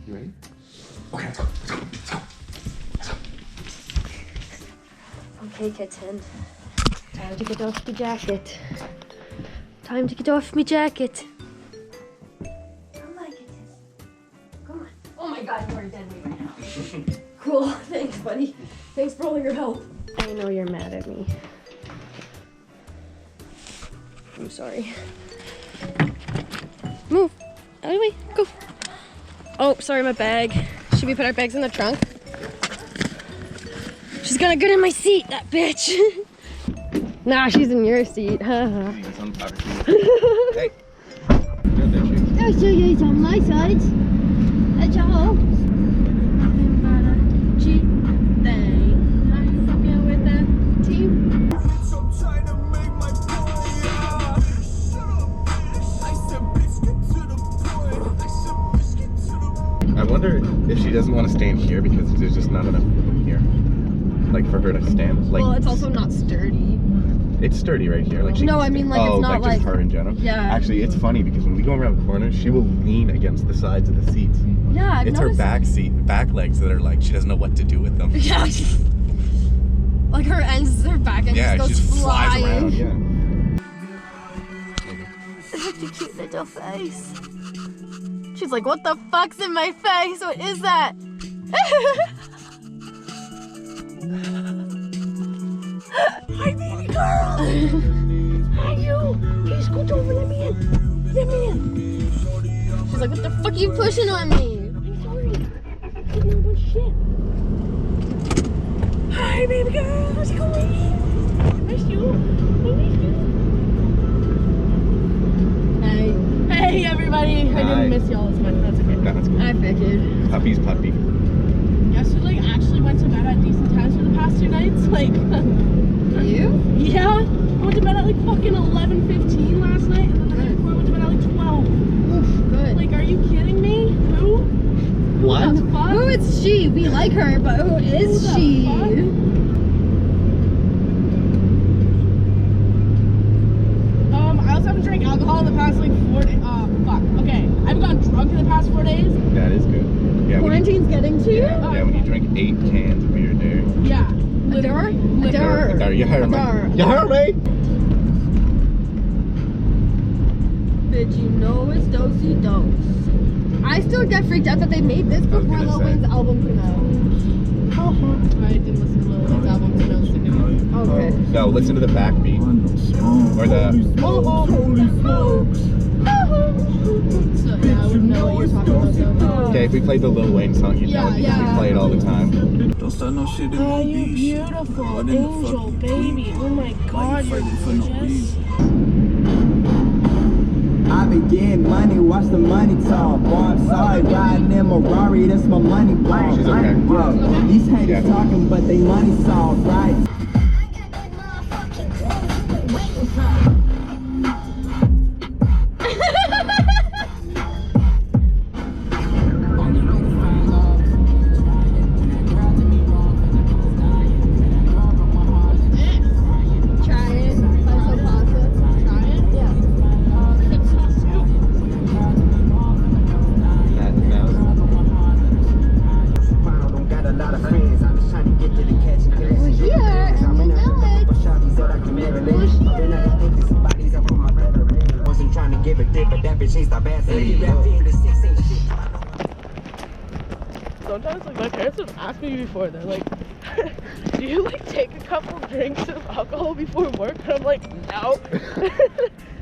You ready? Okay, let's go. Okay, kitten. Time to get off the jacket. Time to get off my jacket. Come on, kitten. Come on. Oh my god, you are dead weight right now. Cool. Thanks, buddy. Thanks for all your help. I know you're mad at me. I'm sorry. Move. Out of the way. Go. Oh, sorry, my bag. Should we put our bags in the trunk? She's gonna get in my seat, that bitch. Nah, she's in your seat. Haha. Hey. I'll show you on my side. At your home. I wonder if she doesn't want to stand here because there's just not enough room here. Like for her to stand. Like, Well, it's also not sturdy. it's sturdy right here. Like she No, can I mean, stand- like, it's not just like- her in general. Yeah. Actually, it's funny because when we go around corners, she will lean against the sides of the seats. Yeah, I've It's her noticed. back legs that are like she doesn't know what to do with them. Yeah. Like her ends, her back end Yeah, just she goes just flies flying. around. Yeah. Such a cute little face. She's like, what the fuck's in my face? What is that? Hi, baby girl. Hi, you. Can you scooch over? Let me in. Let me in. She's like, what the fuck are you pushing on me? I'm sorry. I'm getting a bunch of shit. Hi, baby girl. How's it going? I miss you. I miss you. Hey, everybody. I Hi. didn't miss y'all as much. That's okay. No, that's good. I figured. Puppy's puppy. Yesterday, I actually went to bed at decent times for the past 2 nights. Like, You? yeah, I went to bed at like fucking 11:15 last night, and then the night before I went to bed at like 12. Oof, good. Like, are you kidding me? Who? What? Who the fuck? Who is she? We like her, but who is Who the she? fuck? I also haven't drank alcohol in the past like 4 days. Fuck. Okay, I've gotten drunk in the past 4 days. That is good. Yeah. Quarantine's getting to you? Yeah, when you drink 8 cans of beer a day. Yeah. Adore? Literally. Adore, you heard me. Adore. You heard me? Bitch, you know it's dosey dose. I still get freaked out that they made this I was before gonna Lil say. Wayne's album came out. I didn't listen to Lil Wayne's album to know significant. Okay. No, listen to the backbeat. Or the. So yeah, I wouldn't know what you're talking about though. Okay, if we played the Lil Wayne song, you'd know it because we play it all the time. Don't start no shit in Oh, my you beach. beautiful What in the angel fuck? baby. Oh my god, you're Fighting for no gorgeous. reason. I been getting money, watch the money talk. Boy, I'm sorry, riding in my Rari, that's my money ball. She's okay. Yeah, these haters Yeah. talking, but they money soft, right? Try it. Find some pasta. Try it? Yeah. It's so soup. Don't got a lot of friends, I'm just trying to get to the catching class. We're here in the village. Wasn't trying to give a dip, but that bitch ain't stop asking. Sometimes like my parents have asked me before, they're like, do you like take a couple drinks of alcohol before work? And I'm like, no.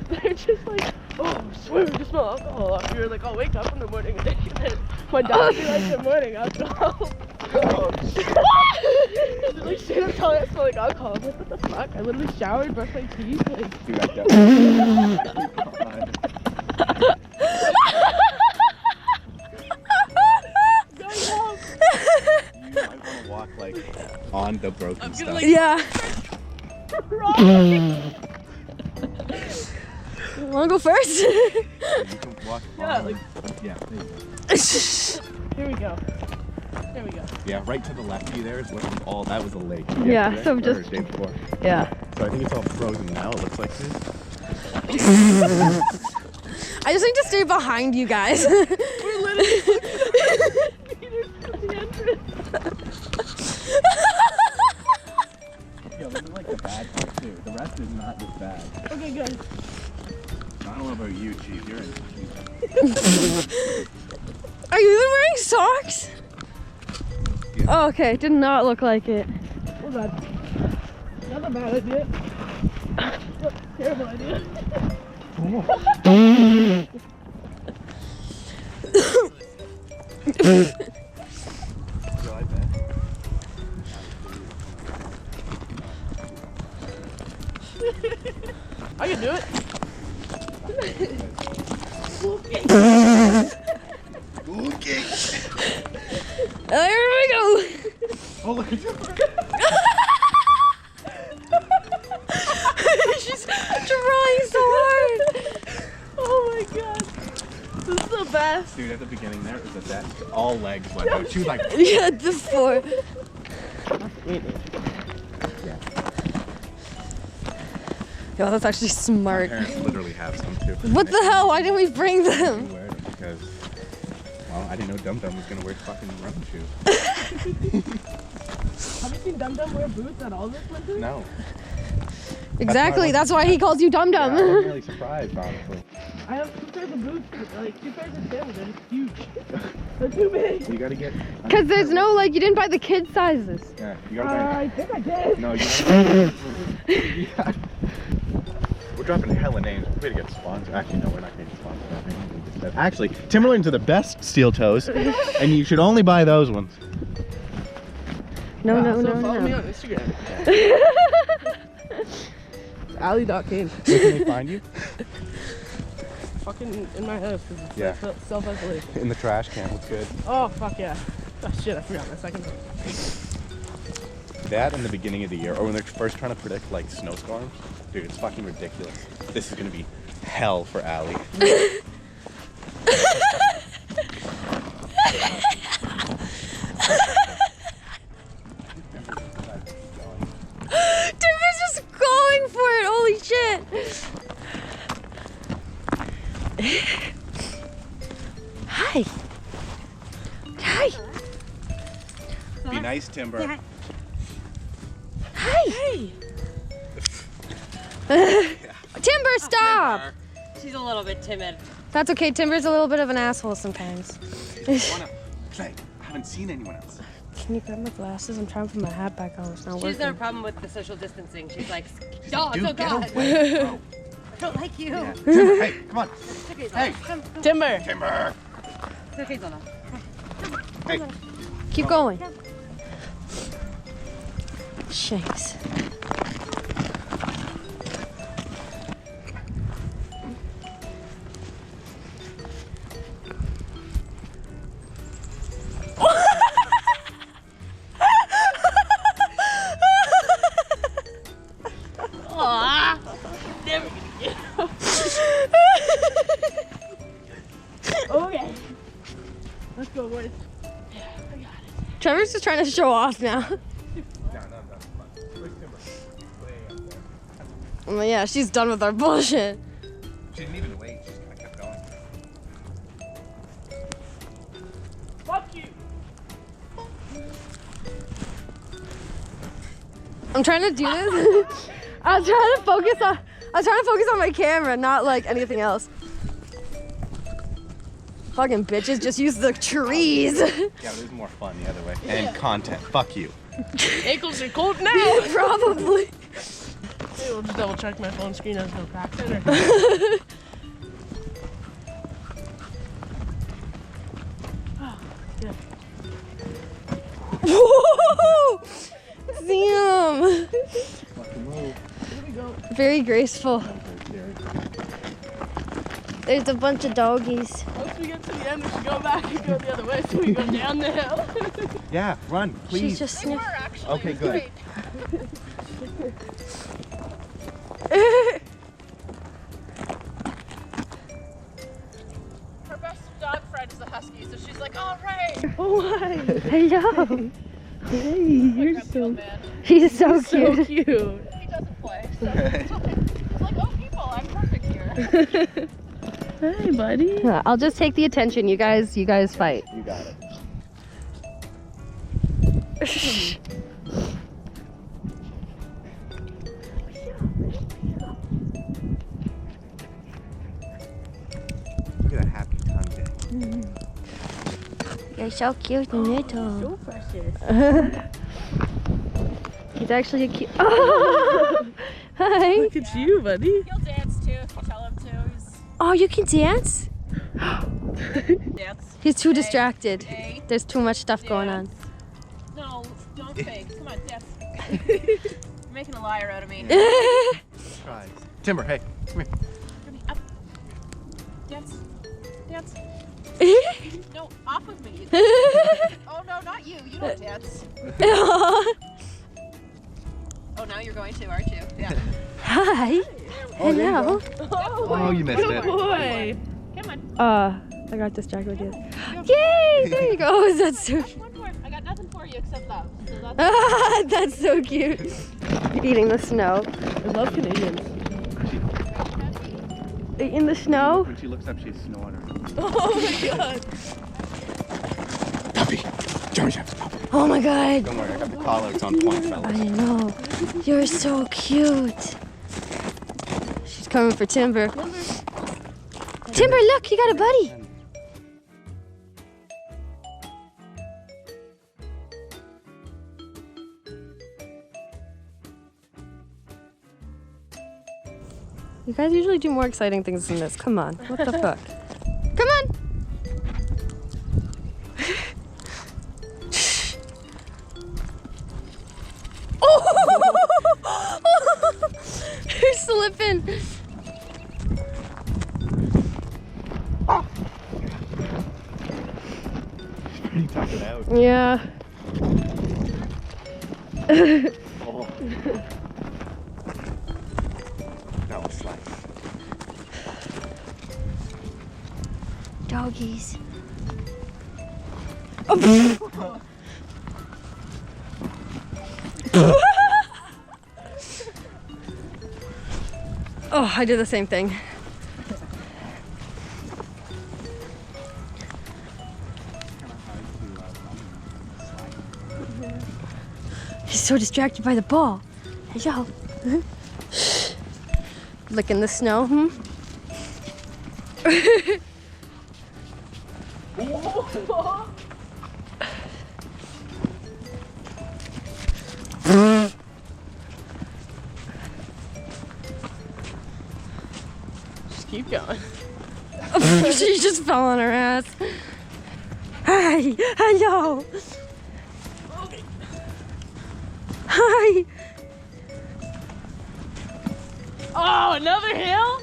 They're just like, oh, I swear you smell alcohol off. You're like, I'll wake up in the morning and then my dog be like, good morning, alcohol. They're like, straight up telling I smell like alcohol. I'm like, what the fuck? I literally showered, brushed my teeth, like, Dude, I don't. You might want to walk like on the broken stuff. Yeah. Wanna go first? You can walk Yeah, on. like, Yeah, there you go. here we go. There we go. Yeah, right to the left of you there is what was all, that was a lake. Yeah, Yesterday, so or just- day before. Yeah. So I think it's all frozen now, it looks like this. I just need to stay behind you guys. We're literally Are you even wearing socks? Yeah. Oh, okay. Did not look like it. Oh god. Not a bad idea. Terrible idea. I can do it. Okay. There we go. Oh, look at you. She's trying so hard. Oh my god. This is the best. Dude, at the beginning there, it was that all legs went out. She was like, Yeah, the four. Yo, that's actually my smart. parents literally have some too. What the hell? Why didn't we bring them? I wear it because, well, I didn't know Dum Dum was gonna wear fucking running shoes. Have you seen Dum Dum wear boots at all this winter? No. Exactly. That's why he calls you Dum Yeah, Dum. I was really surprised, honestly. I have 2 pairs of boots, like 2 pairs of Timbs, they're just huge. They're too big. You gotta get. Because there's no, like, you didn't buy the kid sizes. Yeah, you gotta buy. I think I did. No, you gotta. Yeah. We're dropping hella names. We're gonna get sponsored. Actually, no, we're not getting sponsored. Actually, Timberlands are the best steel toes, and you should only buy those ones. No, no, So no, follow me no. on Instagram. It's Ali.Kane. Where can they find you? Fucking in my house, because it's Yeah. like self-isolation. In the trash can. Looks good. Oh, fuck yeah. Oh shit, I forgot my second. That in the beginning of the year, or when they're first trying to predict like snowstorms, dude, it's fucking ridiculous. This is gonna be hell for Allie. Timber's just going for it. Holy shit. Hi. Hi. Be nice, Timber. Hi. Timber, stop. She's a little bit timid. That's okay. Timber's a little bit of an asshole sometimes. Wanna play? I haven't seen anyone else. Can you grab my glasses? I'm trying to put my hat back on. It's not She's working. no problem with the social distancing. She's like, She's oh, like, dude, oh get God. away, bro. I don't like you. Yeah. Timber, hey, come on. Okay, Hey. come. Timber! Timber. It's okay, Zona. Hey. Keep going. Shanks. Aw! Never gonna get up. Okay. Let's go, boys. Trevor's just trying to show off now. No. Where's Timber? Way up there. Well, yeah, she's done with our bullshit. She didn't even wait. She just kind of kept going. Fuck you! I'm trying to do this. I was trying to focus on my camera, not like anything else. Fucking bitches just use the trees. Yeah, but it was more fun the other way. And content. Fuck you. Ankles are cold now! Probably. Hey, we'll just double check my phone screen has no cracks in it. Whoa! Damn. Fucking move. Here we go. Very graceful. There's a bunch of doggies. Once we get to the end, we should go back and go the other way so we go down the hill. Yeah, run, please. She's just sniffing. Actually, Okay, good. Her best dog friend is a husky, so she's like, all right. Hello. Hey, you're so He's so so cute. cute. He doesn't play, so it's okay. It's like, oh, people, I'm perfect here. Hey, buddy. Yeah, I'll just take the attention. You guys fight. You got it. Look at that happy tongue day. You're so cute and little. So precious. He's actually a cute. Oh, hi. Look at you, buddy. He'll dance too if you tell him to. He's Oh, you can dance? dance. He's too distracted. Hey. There's too much stuff going on. No, don't fake. Come on, dance. You're making a liar out of me. Try. Timber, hey, come here. Give me up. Dance. Dance. No, off of me. Oh no, not you. You don't dance. Oh, now you're going to, aren't you? Yeah. Hi. Hello. Oh, you missed it. Boy. Come on. I got distracted with you. Yay! There you go. That's so cute. One more. I got nothing for you except love. So that's That's so cute. Eating the snow. I love Canadians. Eating the snow. When she looks up, she's snoring. Oh my god. Puppy. Georgia, puppy. Oh my god. Don't worry, I got the collar. It's on point, fellas. I know. You're so cute. She's coming for Timber. Timber, look, you got a buddy. You guys usually do more exciting things than this. Come on. What the fuck? Come on. Oh! You're slipping. Pretty tuck it out. Yeah. Oh. That was slight. Doggies. Oh. Oh, I did the same thing. He's so distracted by the ball. Hello. Licking the snow, hmm? Just keep going. She just fell on her ass. Hi, hello. Hi. Oh, another hill?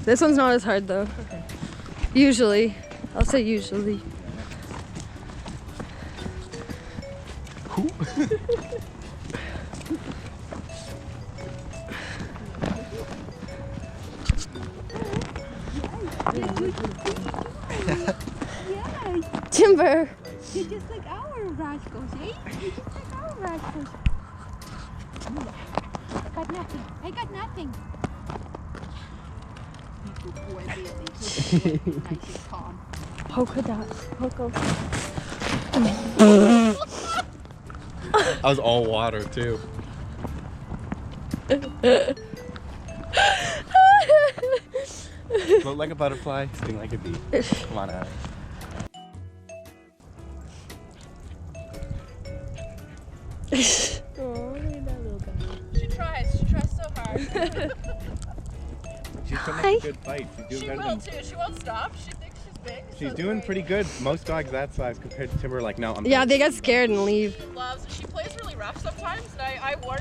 This one's not as hard though. Usually. I'll say usually. Timber. You're just like our rascals, eh? You're just like our rascals. I got nothing. I got nothing. Good boy, Bailey. Good boy. Nice and calm. Poke that. Poke. That was all water, too. Float like a butterfly, sting like a bee. Come on, Alex. Oh, look at that little guy. She tries. She tries so hard. She's putting Hi. up a good fight. She's doing She better will than... too. She won't stop. She thinks she's big. She's so doing great. pretty good. Most dogs that size compared to Timber, like, no, I'm Yeah, they get scared and leave. She loves. She plays really rough sometimes, and I warn